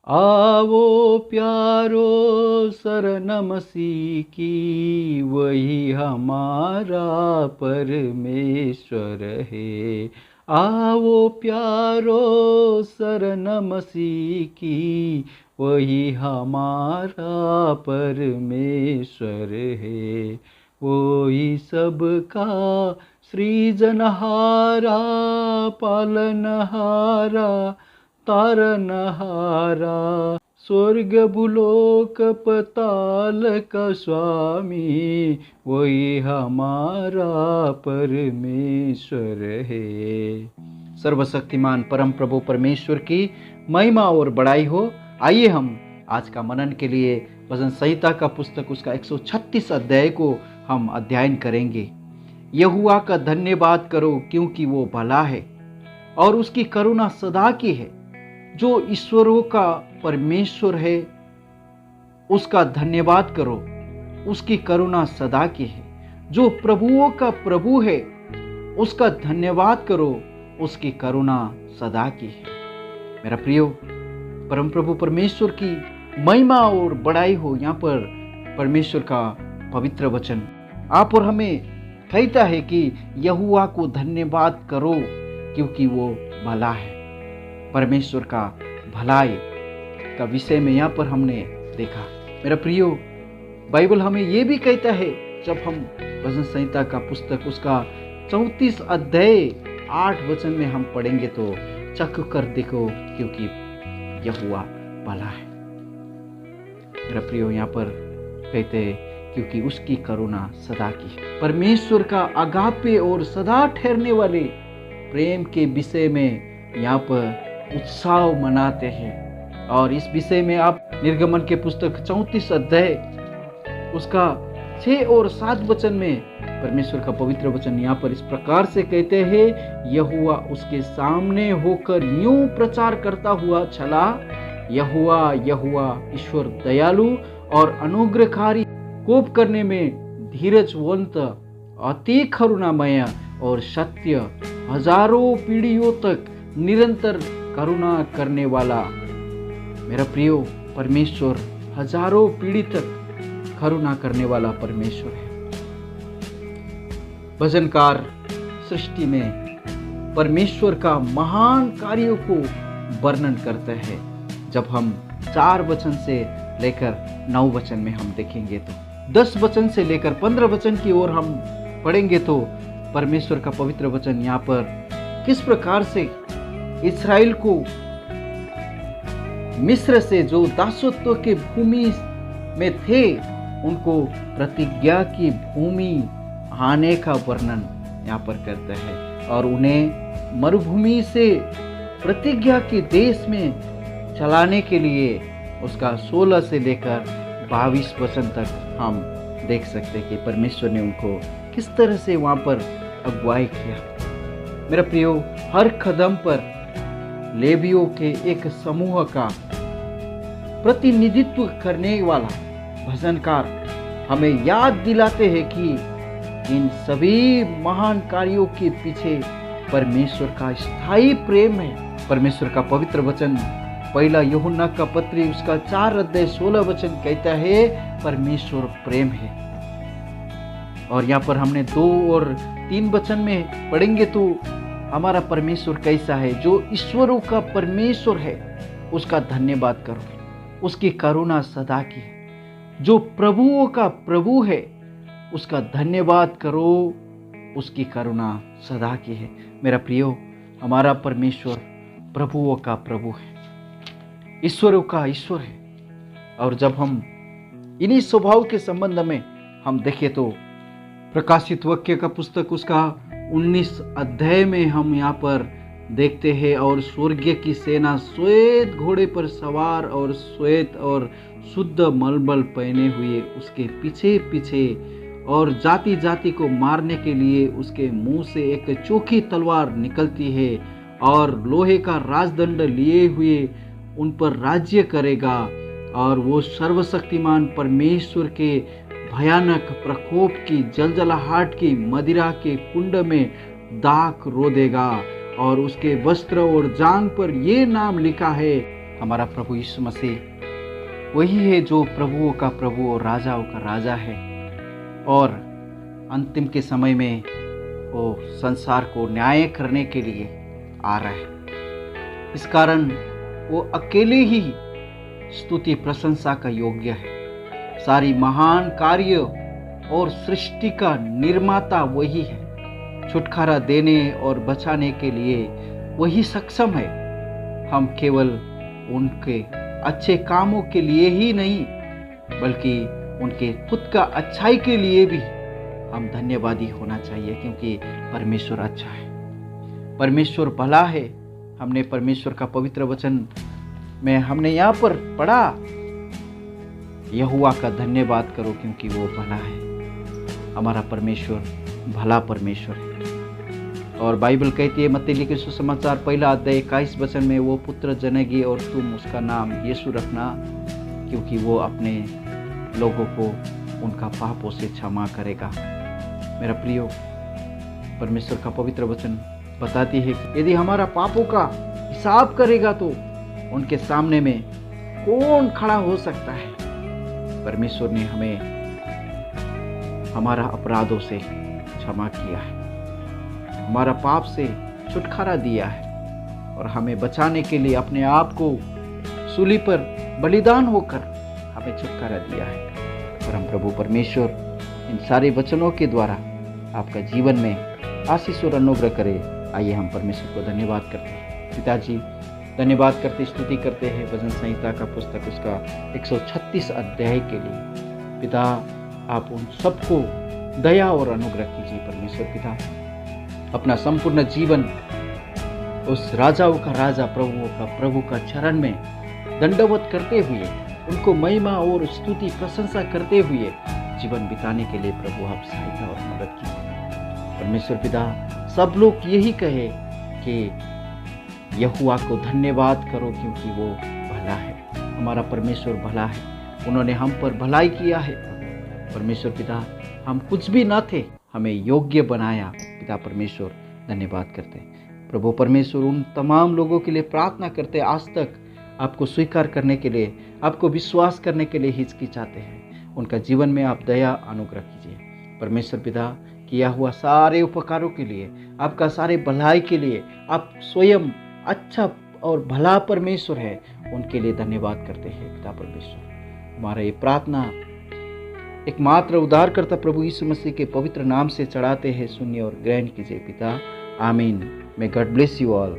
आवो प्यारो शरणमसी की, वही हमारा परमेश्वर है। आवो प्यारो शरणमसी की, वही हमारा परमेश्वर है। वही सबका सृजनहारा, पालनहारा, तारनहारा, स्वर्ग भूलोक पताल का स्वामी, वही हमारा परमेश्वर है। सर्वशक्तिमान परम प्रभु परमेश्वर की महिमा और बड़ाई हो। आइए हम आज का मनन के लिए भजन संहिता का पुस्तक उसका 136 अध्याय को हम अध्ययन करेंगे। यहोवा का धन्यवाद करो क्योंकि वो भला है और उसकी करुणा सदा की है। जो ईश्वरों का परमेश्वर है उसका धन्यवाद करो, उसकी करुणा सदा की है। जो प्रभुओं का प्रभु है उसका धन्यवाद करो, उसकी करुणा सदा की है। मेरा प्रियो, परम प्रभु परमेश्वर की महिमा और बड़ाई हो। यहाँ पर परमेश्वर का पवित्र वचन आप और हमें कहता है कि यहोवा को धन्यवाद करो क्योंकि वो भला है। परमेश्वर का भलाई का विषय में यहाँ पर हमने देखा। मेरा प्रियो, बाइबल हमें ये भी कहता है, जब हम भजन संहिता का पुस्तक उसका 34 अध्याय 8 वचन में हम पढ़ेंगे तो चख कर देखो क्योंकि यहोवा भला है। मेरा प्रियो, यहाँ पर कहते हैं क्योंकि उसकी करुणा सदा की है। परमेश्वर का अगापे और सदा ठहरने वाले प्रेम के विषय में यहाँ पर उत्साह मनाते हैं। और इस विषय में आप निर्गमन के पुस्तक 34 अध्याय उसका 6 और 7 वचन में परमेश्वर का पवित्र वचन यहाँ पर इस प्रकार से कहते हैं, यहोवा उसके सामने होकर यूं प्रचार करता हुआ चला, यहोवा यहोवा ईश्वर दयालु और अनुग्रहकारी, कोप करने में धीरजवंत, अति करुणामय और सत्य, हजारों पीढ़ियों तक निरंतर करुणा करने वाला। मेरा प्रियो, परमेश्वर हजारों पीढ़ी तक करुणा करने वाला परमेश्वर है। भजनकार सृष्टि में परमेश्वर का महान कार्यों को वर्णन करते हैं। जब हम 4 वचन से लेकर 9 वचन में हम देखेंगे तो 10 वचन से लेकर 15 वचन की ओर हम पढ़ेंगे तो परमेश्वर का पवित्र वचन यहाँ पर किस प्रकार से इस्राएल को मिस्र से जो दासत्व के भूमि में थे उनको प्रतिज्ञा की भूमि आने का वर्णन यहाँ पर करता है और उन्हें मरुभूमि से प्रतिज्ञा के देश में चलाने के लिए उसका 16 से लेकर 22 वचन तक हम देख सकते हैं कि परमेश्वर ने उनको किस तरह से वहाँ पर अगुवाई किया। मेरा प्रियो, हर कदम पर लेवियों के एक समूह का प्रतिनिधित्व करने वाला भजनकार हमें याद दिलाते हैं कि इन सभी महान कार्यों के पीछे परमेश्वर का स्थायी प्रेम है। परमेश्वर का पवित्र वचन पहला यूहन्ना का पत्री उसका 4 अध्याय 16 वचन कहता है, परमेश्वर प्रेम है। और यहाँ पर हमने 2 और 3 वचन में पढ़ेंगे तो हमारा परमेश्वर कैसा है। जो ईश्वरों का परमेश्वर है उसका धन्यवाद करो, उसकी करुणा सदा की है। जो प्रभुओं का प्रभु है उसका धन्यवाद करो, उसकी करुणा सदा की है। मेरा प्रियो, हमारा परमेश्वर प्रभुओं का प्रभु है, ईश्वरों का ईश्वर है। और जब हम इन्हीं स्वभाव के संबंध में हम देखें तो प्रकाशित वाक्य का पुस्तक उसका 19 अध्याय में हम यहाँ पर देखते हैं, और स्वर्गीय की सेना श्वेत घोड़े पर सवार और श्वेत और शुद्ध मलमल पहने हुए उसके पीछे पीछे, और जाति जाति को मारने के लिए उसके मुंह से एक चोखी तलवार निकलती है, और लोहे का राजदंड लिए हुए उन पर राज्य करेगा। और वो सर्वशक्तिमान परमेश्वर के भयानक प्रकोप की जलजलाहट की मदिरा के कुंड में दाख रो देगा। और उसके वस्त्र और जांघ पर ये नाम लिखा है, हमारा प्रभु यीशु मसीह वही है जो प्रभुओं का प्रभु और राजाओं का राजा है, और अंतिम के समय में वो संसार को न्याय करने के लिए आ रहा है। इस कारण वो अकेले ही स्तुति प्रशंसा का योग्य है। सारी महान कार्य और सृष्टि का निर्माता वही है। छुटकारा देने और बचाने के लिए वही सक्षम है। हम केवल उनके अच्छे कामों के लिए ही नहीं, बल्कि उनके खुद का अच्छाई के लिए भी हम धन्यवादी होना चाहिए, क्योंकि परमेश्वर अच्छा है, परमेश्वर भला है। हमने परमेश्वर का पवित्र वचन में हमने यहाँ पर पढ़ा, यहोवा का धन्यवाद करो क्योंकि वो भला है। हमारा परमेश्वर भला परमेश्वर है। और बाइबल कहती है मत्ती लिखे सुसमाचार 1:21 में, वो पुत्र जनेगी और तुम उसका नाम यीशु रखना, क्योंकि वो अपने लोगों को उनका पापों से क्षमा करेगा। मेरा प्रियो, परमेश्वर का पवित्र वचन बताती है कि यदि हमारा पापों का हिसाब करेगा तो उनके सामने में कौन खड़ा हो सकता है। परमेश्वर ने हमें हमारा अपराधों से क्षमा किया है, हमारा पाप से छुटकारा दिया है, और हमें बचाने के लिए अपने आप को सूली पर बलिदान होकर हमें छुटकारा दिया है। परम प्रभु परमेश्वर इन सारे वचनों के द्वारा आपका जीवन में आशीष और अनुग्रह करे। आइए हम परमेश्वर को धन्यवाद करते हैं। पिताजी, धन्यवाद करते स्तुति करते हैं भजन संहिता का पुस्तक उसका 136 अध्याय के लिए। पिता, आप उन सबको दया और अनुग्रह कीजिए। परमेश्वर पिता, अपना संपूर्ण जीवन उस राजाओं का राजा प्रभुओं का प्रभु का चरण में दंडवत करते हुए, उनको महिमा और स्तुति प्रशंसा करते हुए जीवन बिताने के लिए प्रभु आप सहायता और मदद कीजिए। परमेश्वर पिता, सब लोग यही कहे कि यहोवा को धन्यवाद करो क्योंकि वो भला है। हमारा परमेश्वर भला है, उन्होंने हम पर भलाई किया है। परमेश्वर पिता, हम कुछ भी ना थे, हमें योग्य बनाया। पिता परमेश्वर, धन्यवाद करते हैं। प्रभु परमेश्वर, उन तमाम लोगों के लिए प्रार्थना करते आज तक आपको स्वीकार करने के लिए, आपको विश्वास करने के लिए हिचकिचाते हैं, उनका जीवन में आप दया अनुग्रह कीजिए। परमेश्वर पिता, किया हुआ सारे उपकारों के लिए, आपका सारे भलाई के लिए, आप स्वयं अच्छा और भला परमेश्वर है, उनके लिए धन्यवाद करते हैं। पिता परमेश्वर, हमारा ये प्रार्थना एकमात्र उद्धारकर्ता प्रभु यीशु मसीह के पवित्र नाम से चढ़ाते हैं, सुनिए और ग्रहण कीजिए पिता। आमीन। May God bless you all.